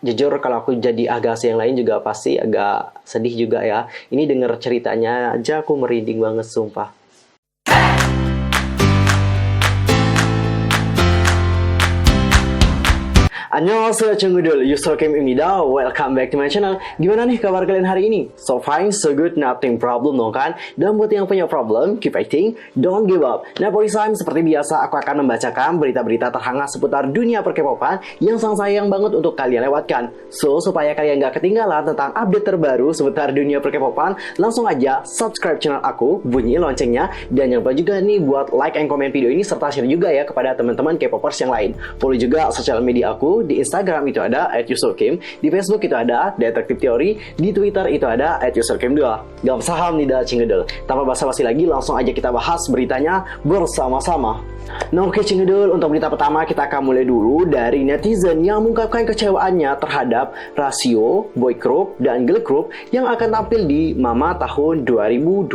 Jujur kalau aku jadi Agassi yang lain juga pasti agak sedih juga ya. Ini denger ceritanya aja aku merinding banget sumpah. Annyeonghaseyo Chunggudul, Yusro Kim Imida, welcome back to my channel. Gimana nih kabar kalian hari ini? So fine, so good, nothing problem dong kan? Dan buat yang punya problem, keep fighting, don't give up. Nah, for this time, seperti biasa, aku akan membacakan berita-berita terhangat seputar dunia per-K-popan yang sangat sayang banget untuk kalian lewatkan. So, supaya kalian gak ketinggalan tentang update terbaru seputar dunia per-K-popan, langsung aja subscribe channel aku, bunyi loncengnya, dan jangan lupa juga nih buat like and comment video ini serta share juga ya kepada teman-teman K-popers yang lain. Follow juga sosial media aku. Di Instagram itu ada @yusurkim, di Facebook itu ada Detektif Teori, di Twitter itu ada @yusurkim2. Gak saham nih dah Cingedel. Tanpa basa-basi lagi, langsung aja kita bahas beritanya bersama-sama. Nah oke Cingedel, untuk berita pertama kita akan mulai dulu dari netizen yang mengungkapkan kecewaannya terhadap rasio boy group dan girl group yang akan tampil di Mama tahun 2020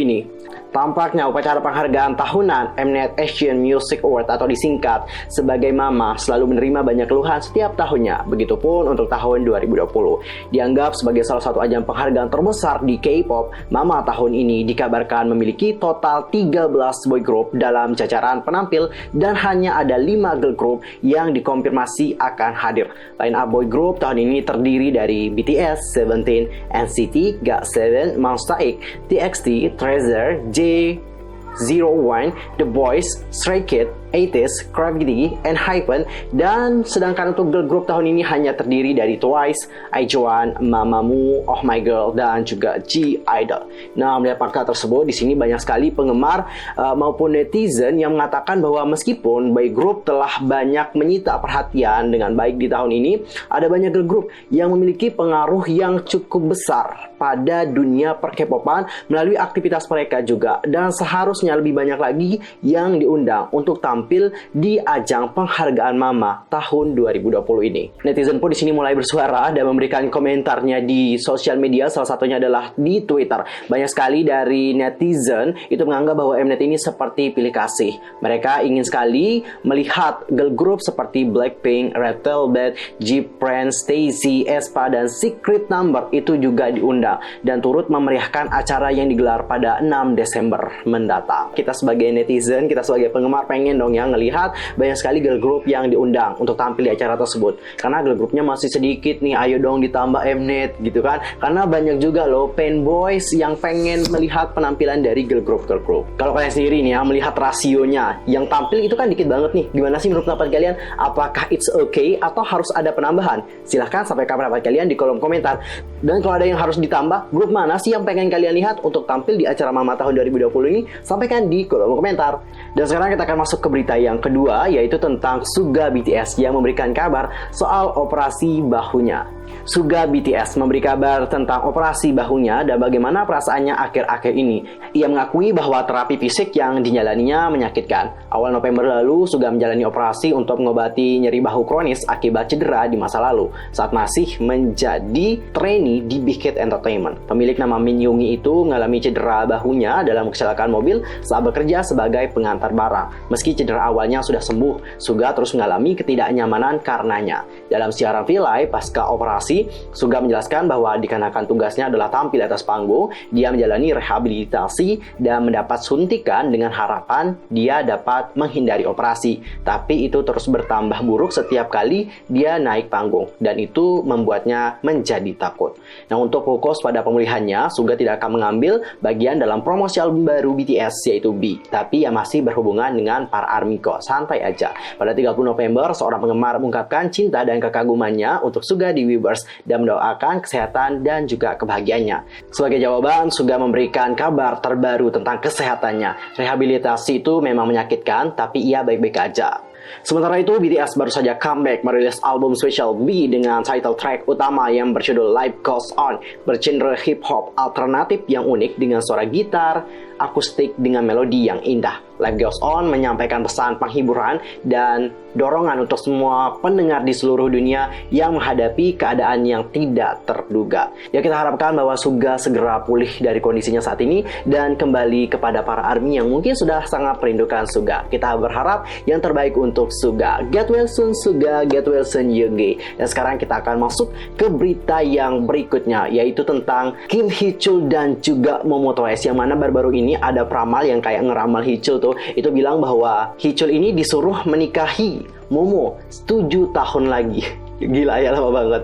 ini. Tampaknya upacara penghargaan tahunan Mnet Asian Music Award atau disingkat sebagai Mama selalu menerima banyak keluhan setiap tahunnya. Begitupun untuk tahun 2020. Dianggap sebagai salah satu ajang penghargaan terbesar di K-pop, Mama tahun ini dikabarkan memiliki total 13 boy group dalam jajaran penampil dan hanya ada 5 girl group yang dikonfirmasi akan hadir. Line up boy group tahun ini terdiri dari BTS, Seventeen, NCT, GOT7, Monsta X, TXT, Treasure, J01, The Boys, Stray Kids, 80s, Gravity, and Hypen. Dan sedangkan untuk girl group tahun ini hanya terdiri dari Twice, IZ*ONE, Mamamoo, Oh My Girl, dan juga G-Idol. Nah, melihat fakta tersebut, di sini banyak sekali penggemar maupun netizen yang mengatakan bahwa meskipun boy group telah banyak menyita perhatian dengan baik di tahun ini, ada banyak girl group yang memiliki pengaruh yang cukup besar pada dunia per-K-popan melalui aktivitas mereka juga, dan seharusnya lebih banyak lagi yang diundang untuk tampil di ajang penghargaan Mama tahun 2020 ini. Netizen pun di sini mulai bersuara dan memberikan komentarnya di sosial media, salah satunya adalah di Twitter. Banyak sekali dari netizen itu menganggap bahwa Mnet ini seperti pilih kasih. Mereka ingin sekali melihat girl group seperti Blackpink, Red Velvet, G-Friends, STAYC, aespa, dan Secret Number itu juga diundang dan turut memeriahkan acara yang digelar pada 6 Desember mendatang. Kita sebagai netizen, kita sebagai penggemar pengen dong yang ngelihat banyak sekali girl group yang diundang untuk tampil di acara tersebut. Karena girl groupnya masih sedikit nih, ayo dong ditambah Mnet gitu kan. Karena banyak juga loh fanboys yang pengen melihat penampilan dari girl group. Kalau kalian sendiri nih yang melihat rasionya yang tampil itu kan dikit banget nih. Gimana sih menurut pendapat kalian? Apakah it's okay atau harus ada penambahan? Silahkan sampaikan pendapat kalian di kolom komentar. Dan kalau ada yang harus ditambah, grup mana sih yang pengen kalian lihat untuk tampil di acara Mama tahun 2020 ini? Sampaikan di kolom komentar. Dan sekarang kita akan masuk ke berita yang kedua, yaitu tentang Suga BTS yang memberikan kabar soal operasi bahunya. Suga BTS memberi kabar tentang operasi bahunya dan bagaimana perasaannya akhir-akhir ini. Ia mengakui bahwa terapi fisik yang dijalaninya menyakitkan. Awal November lalu, Suga menjalani operasi untuk mengobati nyeri bahu kronis akibat cedera di masa lalu saat masih menjadi trainee di Big Hit Entertainment. Pemilik nama Min Yoongi itu mengalami cedera bahunya dalam kecelakaan mobil saat bekerja sebagai pengantar barang. Meski cedera awalnya sudah sembuh, Suga terus mengalami ketidaknyamanan karenanya. Dalam siaran V-Live pasca operasi, Suga menjelaskan bahwa dikarenakan tugasnya adalah tampil atas panggung, dia menjalani rehabilitasi dan mendapat suntikan dengan harapan dia dapat menghindari operasi. Tapi itu terus bertambah buruk setiap kali dia naik panggung, dan itu membuatnya menjadi takut. Nah, untuk fokus pada pemulihannya, Suga tidak akan mengambil bagian dalam promosi album baru BTS yaitu B, tapi yang masih berhubungan dengan para ARMY kok, santai aja. Pada 30 November, seorang penggemar mengungkapkan cinta dan kekagumannya untuk Suga di Weverse dan mendoakan kesehatan dan juga kebahagiaannya. Sebagai jawaban, Suga memberikan kabar terbaru tentang kesehatannya. Rehabilitasi itu memang menyakitkan, tapi ia baik-baik aja. Sementara itu, BTS baru saja comeback merilis album Special B dengan title track utama yang berjudul Life Goes On, bergenre hip-hop alternatif yang unik dengan suara gitar akustik dengan melodi yang indah. Life Goes On menyampaikan pesan penghiburan dan dorongan untuk semua pendengar di seluruh dunia yang menghadapi keadaan yang tidak terduga. Ya, kita harapkan bahwa Suga segera pulih dari kondisinya saat ini dan kembali kepada para ARMY yang mungkin sudah sangat merindukan Suga. Kita berharap yang terbaik untuk Suga. Get well soon Suga, get well soon Yoongi. Dan sekarang kita akan masuk ke berita yang berikutnya, yaitu tentang Kim Hee Chul dan juga Momo Twice, yang mana baru-baru ini ada peramal yang kayak ngeramal Hee Chul tuh, itu bilang bahwa Hee Chul ini disuruh menikahi Momo 7 tahun lagi. Gila ya, lama banget.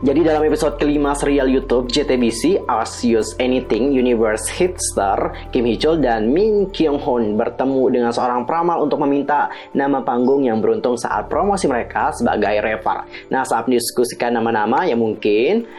Jadi dalam episode kelima serial YouTube JTBC Ask Us Anything Universe hit star Kim Hee Chul dan Min Kyung Hoon bertemu dengan seorang peramal untuk meminta nama panggung yang beruntung saat promosi mereka sebagai rapper. Nah, saat mendiskusikan nama-nama yang mungkin,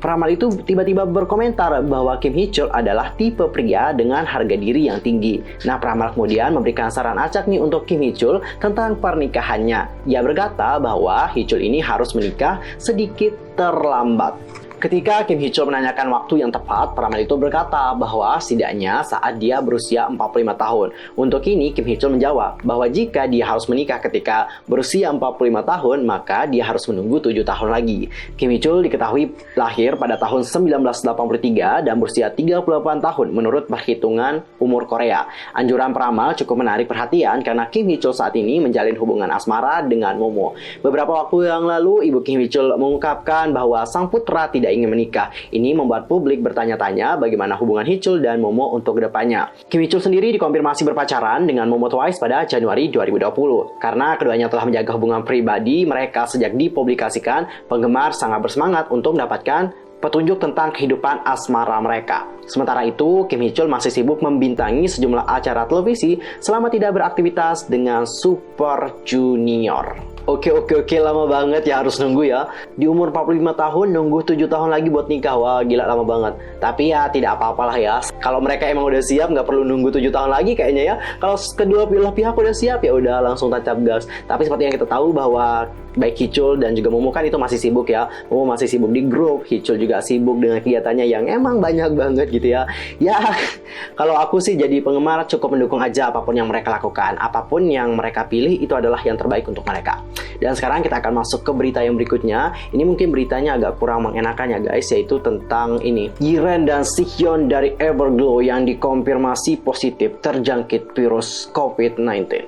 peramal itu tiba-tiba berkomentar bahwa Kim Hee Chul adalah tipe pria dengan harga diri yang tinggi. Nah, peramal kemudian memberikan saran acak nih untuk Kim Hee Chul tentang pernikahannya. Ia berkata bahwa Hee Chul ini harus menikah sedikit terlambat. Ketika Kim Hee Chul menanyakan waktu yang tepat, peramal itu berkata bahwa setidaknya saat dia berusia 45 tahun. Untuk ini, Kim Hee Chul menjawab bahwa jika dia harus menikah ketika berusia 45 tahun, maka dia harus menunggu 7 tahun lagi. Kim Hee Chul diketahui lahir pada tahun 1983 dan berusia 38 tahun menurut perhitungan umur Korea. Anjuran peramal cukup menarik perhatian karena Kim Hee Chul saat ini menjalin hubungan asmara dengan Momo. Beberapa waktu yang lalu, ibu Kim Hee Chul mengungkapkan bahwa sang putra tidak ingin menikah. Ini membuat publik bertanya-tanya bagaimana hubungan Hee Chul dan Momo untuk kedepannya. Kim Hee Chul sendiri dikonfirmasi berpacaran dengan Momo Twice pada Januari 2020. Karena keduanya telah menjaga hubungan pribadi mereka sejak dipublikasikan, penggemar sangat bersemangat untuk mendapatkan petunjuk tentang kehidupan asmara mereka. Sementara itu, Kim Hee Chul masih sibuk membintangi sejumlah acara televisi selama tidak beraktivitas dengan Super Junior. Oke, lama banget ya, harus nunggu ya. Di umur 45 tahun, nunggu 7 tahun lagi buat nikah. Wah, gila lama banget. Tapi ya, tidak apa-apalah ya. Kalau mereka emang udah siap, nggak perlu nunggu 7 tahun lagi kayaknya ya. Kalau kedua pihak udah siap, ya udah langsung tancap gas. Tapi seperti yang kita tahu bahwa baik Hee Chul dan juga Momo kan itu masih sibuk ya. Momo masih sibuk di grup, Hee Chul juga sibuk dengan kegiatannya yang emang banyak banget gitu ya. Ya, kalau aku sih jadi penggemar cukup mendukung aja apapun yang mereka lakukan. Apapun yang mereka pilih itu adalah yang terbaik untuk mereka. Dan sekarang kita akan masuk ke berita yang berikutnya. Ini mungkin beritanya agak kurang mengenakan ya guys, yaitu tentang ini. Yiren dan Sihyun dari Everglow yang dikonfirmasi positif terjangkit virus COVID-19.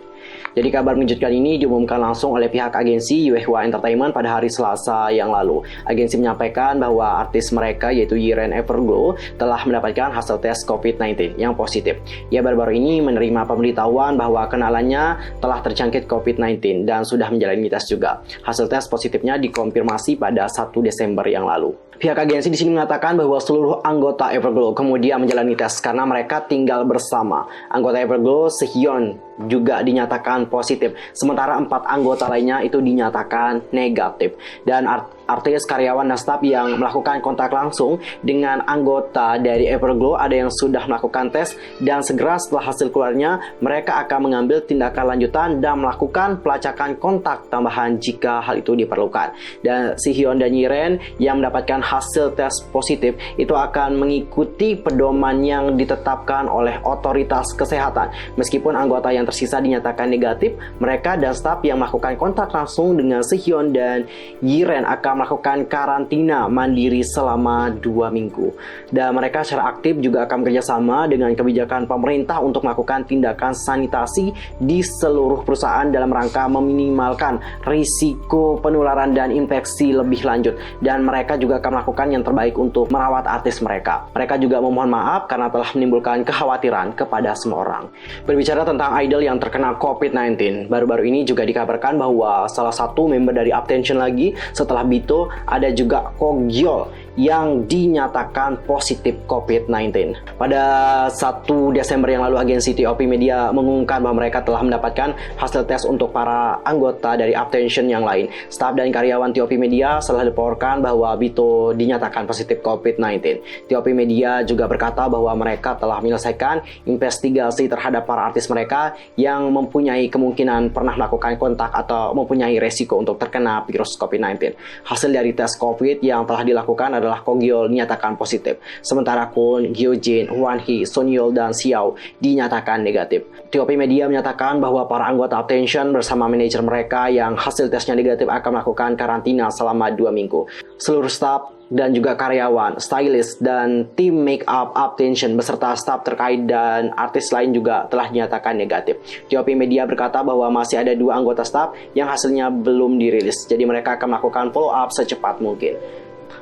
Jadi kabar mengejutkan ini diumumkan langsung oleh pihak agensi Yuehwa Entertainment pada hari Selasa yang lalu. Agensi menyampaikan bahwa artis mereka yaitu Yiren Everglow telah mendapatkan hasil tes COVID-19 yang positif. Ia baru-baru ini menerima pemberitahuan bahwa kenalannya telah terjangkit COVID-19 dan sudah menjalani tes juga. Hasil tes positifnya dikonfirmasi pada 1 Desember yang lalu. Pihak agensi di sini mengatakan bahwa seluruh anggota Everglow kemudian menjalani tes karena mereka tinggal bersama. Anggota Everglow, Sihyun, juga dinyatakan positif, sementara 4 anggota lainnya itu dinyatakan negatif. Dan artis, karyawan, dan staf yang melakukan kontak langsung dengan anggota dari Everglow ada yang sudah melakukan tes, dan segera setelah hasil keluarnya mereka akan mengambil tindakan lanjutan dan melakukan pelacakan kontak tambahan jika hal itu diperlukan. Dan Sihyun dan Yiren yang mendapatkan hasil tes positif itu akan mengikuti pedoman yang ditetapkan oleh otoritas kesehatan. Meskipun anggota yang tersisa dinyatakan negatif, mereka dan staf yang melakukan kontak langsung dengan Sihyun dan Yiren akan melakukan karantina mandiri selama 2 minggu. Dan mereka secara aktif juga akan bekerjasama dengan kebijakan pemerintah untuk melakukan tindakan sanitasi di seluruh perusahaan dalam rangka meminimalkan risiko penularan dan infeksi lebih lanjut. Dan mereka juga akan melakukan yang terbaik untuk merawat artis mereka. Mereka juga memohon maaf karena telah menimbulkan kekhawatiran kepada semua orang. Berbicara tentang idol yang terkena COVID-19, baru-baru ini juga dikabarkan bahwa salah satu member dari Uptension lagi setelah Bito ada juga Kogyol yang dinyatakan positif COVID-19. Pada 1 Desember yang lalu, agensi TOP Media mengumumkan bahwa mereka telah mendapatkan hasil tes untuk para anggota dari Uptension yang lain. Staf dan karyawan TOP Media setelah dilaporkan bahwa Bito dinyatakan positif COVID-19. TOP Media juga berkata bahwa mereka telah menyelesaikan investigasi terhadap para artis mereka yang mempunyai kemungkinan pernah melakukan kontak atau mempunyai resiko untuk terkena virus COVID-19. Hasil dari tes COVID yang telah dilakukan adalah Kogyeol dinyatakan positif. Sementara Kun, Hyojin, Hwanhee, Sonyeol, dan Xiao dinyatakan negatif. TOP Media menyatakan bahwa para anggota Uptension bersama manajer mereka yang hasil tesnya negatif akan melakukan karantina selama 2 minggu. Seluruh staf dan juga karyawan, stylist, dan tim make up Uptension beserta staf terkait dan artis lain juga telah dinyatakan negatif. TOP Media berkata bahwa masih ada 2 anggota staf yang hasilnya belum dirilis, jadi mereka akan melakukan follow up secepat mungkin.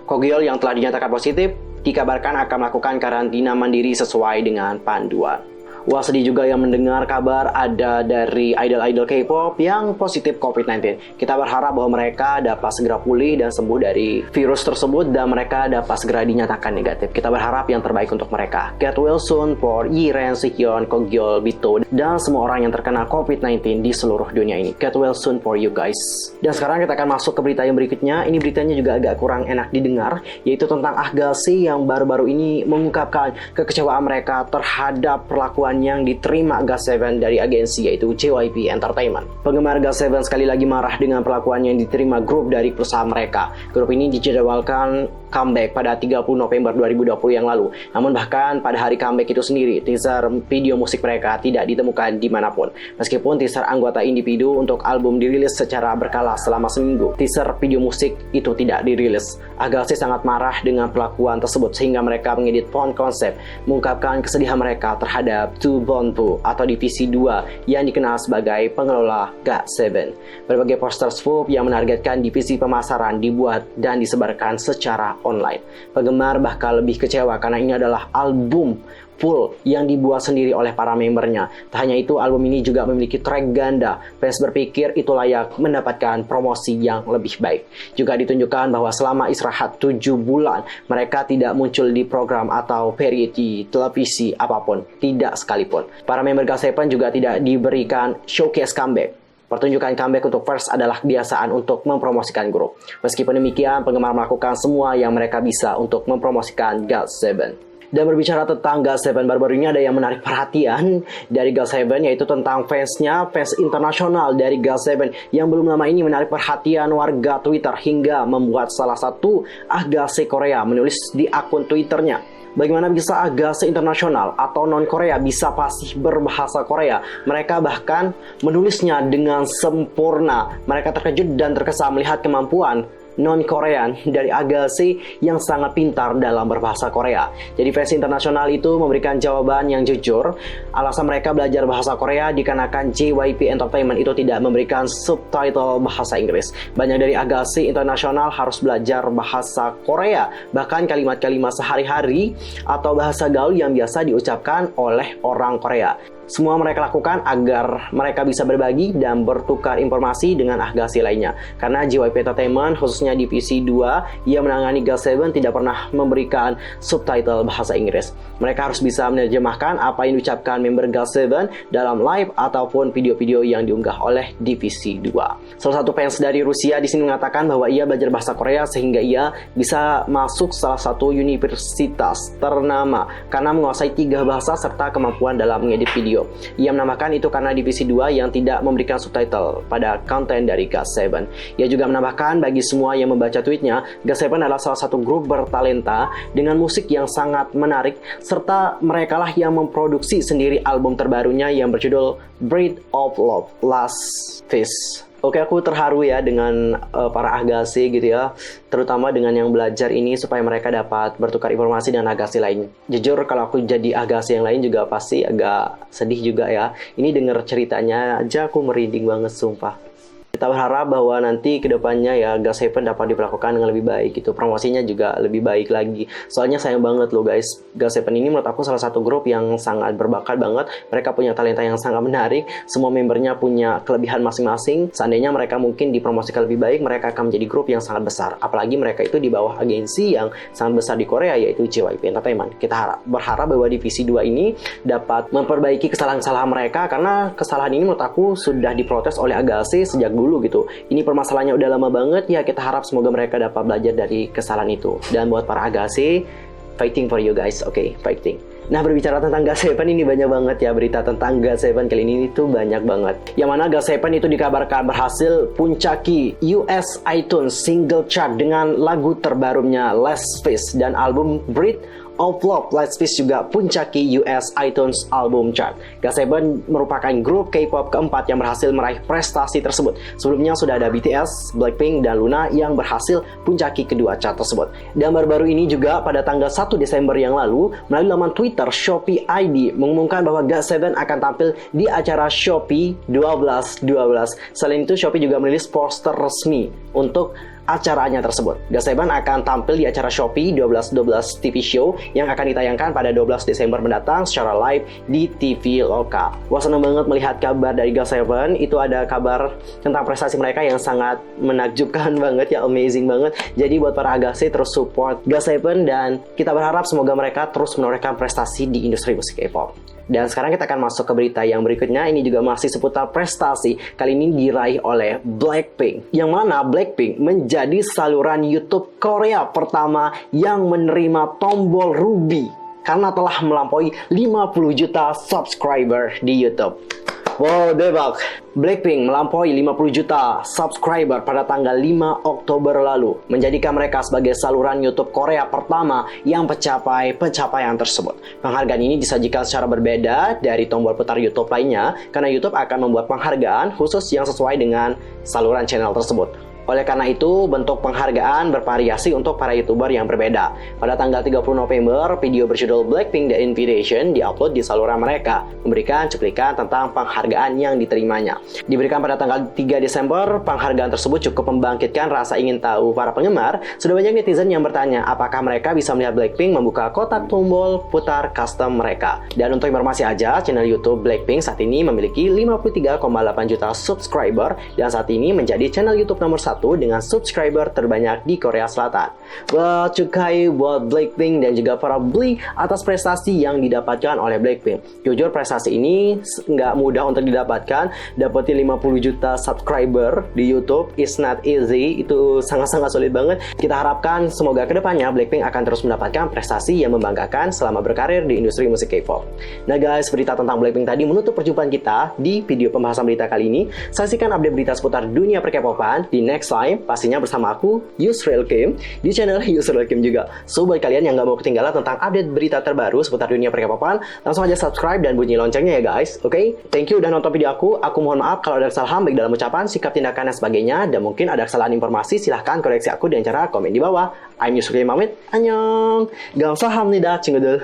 Kogyeol yang telah dinyatakan positif dikabarkan akan melakukan karantina mandiri sesuai dengan panduan. Wah, sedih juga yang mendengar kabar ada dari idol-idol K-pop yang positif COVID-19. Kita berharap bahwa mereka dapat segera pulih dan sembuh dari virus tersebut dan mereka dapat segera dinyatakan negatif. Kita berharap yang terbaik untuk mereka. Get well soon for Yiren, Sihyun, Kogyeol, Bito, dan semua orang yang terkena COVID-19 di seluruh dunia ini. Get well soon for you guys. Dan sekarang kita akan masuk ke berita yang berikutnya. Ini beritanya juga agak kurang enak didengar, yaitu tentang Ahgalsi yang baru-baru ini mengungkapkan kekecewaan mereka terhadap perlakuan yang diterima GOT7 dari agensi yaitu JYP Entertainment. Penggemar GOT7 sekali lagi marah dengan perlakuan yang diterima grup dari perusahaan mereka. Grup ini dijadwalkan comeback pada 30 November 2020 yang lalu. Namun bahkan pada hari comeback itu sendiri, teaser video musik mereka tidak ditemukan dimanapun. Meskipun teaser anggota individu untuk album dirilis secara berkala selama seminggu, teaser video musik itu tidak dirilis. Ahgalsi sangat marah dengan perlakuan tersebut sehingga mereka mengedit font konsep, mengungkapkan kesedihan mereka terhadap Bonpu atau Divisi 2 yang dikenal sebagai pengelola GOT7. Berbagai poster swoop yang menargetkan divisi pemasaran dibuat dan disebarkan secara online. Penggemar bahkan lebih kecewa karena ini adalah album full yang dibuat sendiri oleh para membernya. Tak hanya itu, album ini juga memiliki track ganda. Fans berpikir itu layak mendapatkan promosi yang lebih baik. Juga ditunjukkan bahwa selama istirahat 7 bulan, mereka tidak muncul di program atau variety televisi apapun, tidak sekalipun. Para member GOT7 juga tidak diberikan showcase comeback. Pertunjukan comeback untuk First adalah kebiasaan untuk mempromosikan grup. Meskipun demikian, penggemar melakukan semua yang mereka bisa untuk mempromosikan GOT7. Dan berbicara tentang GOT7, baru-baru ini ada yang menarik perhatian dari GOT7, yaitu tentang fansnya, fans internasional dari GOT7 yang belum lama ini menarik perhatian warga Twitter hingga membuat salah satu Ahgalsi Korea menulis di akun Twitternya, bagaimana bisa Ahgalsi internasional atau non-Korea bisa fasih berbahasa Korea. Mereka bahkan menulisnya dengan sempurna. Mereka terkejut dan terkesan melihat kemampuan non-Korean dari Ahgalsi yang sangat pintar dalam berbahasa Korea. Jadi fans internasional itu memberikan jawaban yang jujur. Alasan mereka belajar bahasa Korea dikarenakan JYP Entertainment itu tidak memberikan subtitle bahasa Inggris. Banyak dari Ahgalsi internasional harus belajar bahasa Korea, bahkan kalimat-kalimat sehari-hari atau bahasa gaul yang biasa diucapkan oleh orang Korea. Semua mereka lakukan agar mereka bisa berbagi dan bertukar informasi dengan Ahgalsi lainnya. Karena JYP Entertainment, khususnya divisi 2 yang menangani GOT7, tidak pernah memberikan subtitle bahasa Inggris. Mereka harus bisa menerjemahkan apa yang diucapkan member GOT7 dalam live ataupun video-video yang diunggah oleh divisi 2. Salah satu fans dari Rusia di sini mengatakan bahwa ia belajar bahasa Korea sehingga ia bisa masuk salah satu universitas ternama karena menguasai 3 bahasa serta kemampuan dalam mengedit video. Ia menambahkan itu karena divisi 2 yang tidak memberikan subtitle pada konten dari GOT7. Ia juga menambahkan bagi semua yang membaca tweetnya, GOT7 adalah salah satu grup bertalenta dengan musik yang sangat menarik, serta merekalah yang memproduksi sendiri album terbarunya yang berjudul Breath of Love, Last Feast. Oke, aku terharu ya dengan para Ahgalsi gitu ya, terutama dengan yang belajar ini supaya mereka dapat bertukar informasi dengan Ahgalsi lain. Jujur kalau aku jadi Ahgalsi yang lain juga pasti agak sedih juga ya. Ini denger ceritanya aja aku merinding banget sumpah. Kita berharap bahwa nanti kedepannya ya GOT7 dapat diperlakukan dengan lebih baik gitu. Promosinya juga lebih baik lagi. Soalnya sayang banget loh guys, GOT7 ini menurut aku salah satu grup yang sangat berbakat banget. Mereka punya talenta yang sangat menarik. Semua membernya punya kelebihan masing-masing. Seandainya mereka mungkin dipromosikan lebih baik, mereka akan menjadi grup yang sangat besar. Apalagi mereka itu di bawah agensi yang sangat besar di Korea, yaitu JYP Entertainment. Kita berharap bahwa divisi 2 ini dapat memperbaiki kesalahan-kesalahan mereka, karena kesalahan ini menurut aku sudah diprotes oleh Ahgalsi sejak dulu gitu. Ini permasalahannya udah lama banget ya, kita harap semoga mereka dapat belajar dari kesalahan itu. Dan buat para Ahgalsi, fighting for you guys, okay? Fighting. Nah, berbicara tentang GOT7 ini banyak banget ya berita tentang GOT7 kali ini itu banyak banget. Yang mana GOT7 itu dikabarkan berhasil puncaki US iTunes single chart dengan lagu terbarunya Last Fish, dan album Breath of Love Last Fish juga puncaki US iTunes Album Chart. GOT7 merupakan grup K-pop keempat yang berhasil meraih prestasi tersebut. Sebelumnya sudah ada BTS, Blackpink, dan Luna yang berhasil puncaki kedua chart tersebut. Dan baru-baru ini juga pada tanggal 1 Desember yang lalu, melalui laman Twitter Shopee ID mengumumkan bahwa GOT7 akan tampil di acara Shopee 12/12. Selain itu, Shopee juga merilis poster resmi untuk acaranya tersebut. GOT7 akan tampil di acara Shopee 12/12 TV Show yang akan ditayangkan pada 12 Desember mendatang secara live di TV lokal. Wah, seneng banget melihat kabar dari GOT7. Itu ada kabar tentang prestasi mereka yang sangat menakjubkan banget ya, amazing banget. Jadi buat para Agase terus support GOT7 dan kita berharap semoga mereka terus menorehkan prestasi di industri musik K-pop. Dan sekarang kita akan masuk ke berita yang berikutnya. Ini juga masih seputar prestasi. Kali ini diraih oleh Blackpink. Yang mana Blackpink menjadi saluran YouTube Korea pertama yang menerima tombol ruby karena telah melampaui 50 juta subscriber di YouTube. Wow, debak. Blackpink melampaui 50 juta subscriber pada tanggal 5 Oktober lalu, menjadikan mereka sebagai saluran YouTube Korea pertama yang mencapai pencapaian tersebut. Penghargaan ini disajikan secara berbeda dari tombol putar YouTube lainnya, karena YouTube akan membuat penghargaan khusus yang sesuai dengan saluran channel tersebut. Oleh karena itu, bentuk penghargaan bervariasi untuk para YouTuber yang berbeda. Pada tanggal 30 November, video berjudul Blackpink The Invitation diupload di saluran mereka, memberikan cuplikan tentang penghargaan yang diterimanya. Diberikan pada tanggal 3 Desember, penghargaan tersebut cukup membangkitkan rasa ingin tahu para penggemar. Sudah banyak netizen yang bertanya, apakah mereka bisa melihat Blackpink membuka kotak tombol putar custom mereka. Dan untuk informasi aja, channel YouTube Blackpink saat ini memiliki 53,8 juta subscriber, dan saat ini menjadi channel YouTube nomor 1 dengan subscriber terbanyak di Korea Selatan. Wah, cukai buat Blackpink dan juga para Bli atas prestasi yang didapatkan oleh Blackpink. Jujur, prestasi ini nggak mudah untuk didapatkan. Dapetin 50 juta subscriber di YouTube is not easy. Itu sangat-sangat sulit banget. Kita harapkan semoga kedepannya Blackpink akan terus mendapatkan prestasi yang membanggakan selama berkarir di industri musik K-pop. Nah guys, berita tentang Blackpink tadi menutup perjumpaan kita di video pembahasan berita kali ini. Saksikan update berita seputar dunia per-K-popan di next time, pastinya bersama aku, Yusril Kim, di channel Yusril Kim juga. So, buat kalian yang gak mau ketinggalan tentang update berita terbaru seputar dunia per-K-popan, langsung aja subscribe dan bunyi loncengnya ya guys, oke? Thank you udah nonton video aku mohon maaf kalau ada kesalahan baik dalam ucapan, sikap, tindakan, dan sebagainya, dan mungkin ada kesalahan informasi, silahkan koreksi aku dengan cara komen di bawah. I'm Yusril Kim pamit, annyeong! Gamsahamnida, 친구들.